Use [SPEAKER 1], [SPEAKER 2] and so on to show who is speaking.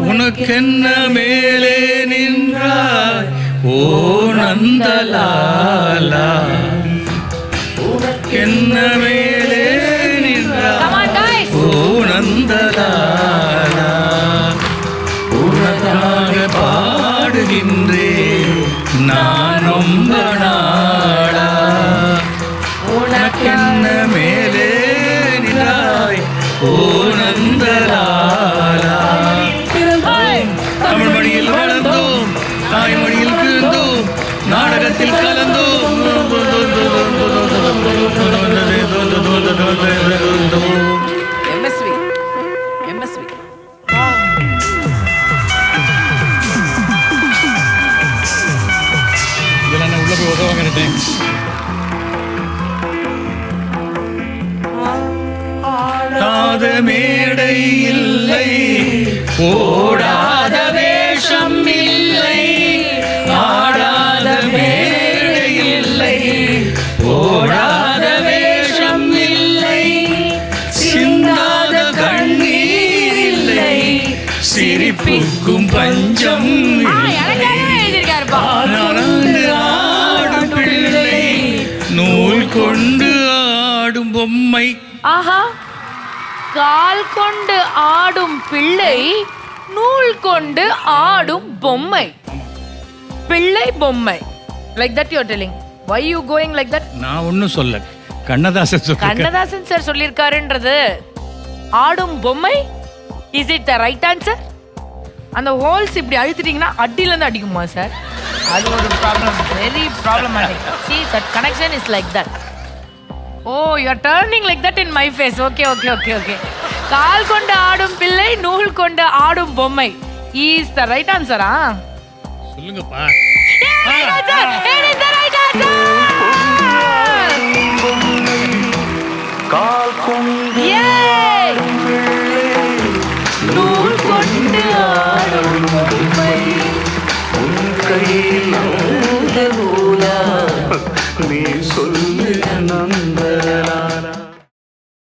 [SPEAKER 1] உனக்கென்ன மேலே நின்றாய் ஓ நந்தலாலா, உனக்கென்ன மேலே நின்றாய் ஓ நந்தலாலா, உனக்காக பாடுகின்றேன் நான் ரொம்ப நாளா. உனக்கென்ன மேலே நின்றாய் ஓ நந்தலாலா. தமிழ் மொழியில் வளர்ந்தோம், தாய்மொழியில் பிறந்தோம், நாடகத்தில் கலந்தோம். இதெல்லாம் உள்ள போய் உதவாங்க. ஆடாத மேடை இல்லை, ஓடாத வேஷம் இல்லை, ஆடாத மேடை இல்லை, ஓடாத வேஷம் இல்லை, சிந்தாத கண்ணீர் இல்லை, சிரிப்புக்கும் பஞ்சம் ஆடும் பிள்ளை, நூல் கொண்டு ஆடும் பொம்மை.
[SPEAKER 2] ஆஹா, கால் கொண்டு ஆடும் பிள்ளை, நூல் கொண்டு ஆடும் பொம்மை. பிள்ளை பொம்மை. Like that you are telling. Why you going like that?
[SPEAKER 1] நான் ஒன்னும் சொல்ல, கண்ணதாசன் சொல்ல.
[SPEAKER 2] கண்ணதாசன் சார் சொல்லியிருக்காருன்றது. ஆடும் பொம்மை. Is it the right answer? அந்த ஹோல்ஸ் இப்படி அழுத்திட்டீங்கன்னா அடியிலேருந்து அடிக்குமா சார்? அது ஒரு problem, very problematic. See, that connection is like that. Oh, you are turning like that in my face. Okay. கால் கொண்டு ஆடும் பிள்ளை, நூல் கொண்டு ஆடும் பொம்மை. Is the right answer, ஆ?
[SPEAKER 1] சொல்லுங்கப்பா.
[SPEAKER 2] It is the right answer. கால் கொண்டு ஆடும் பிள்ளை, நூல் கொண்டு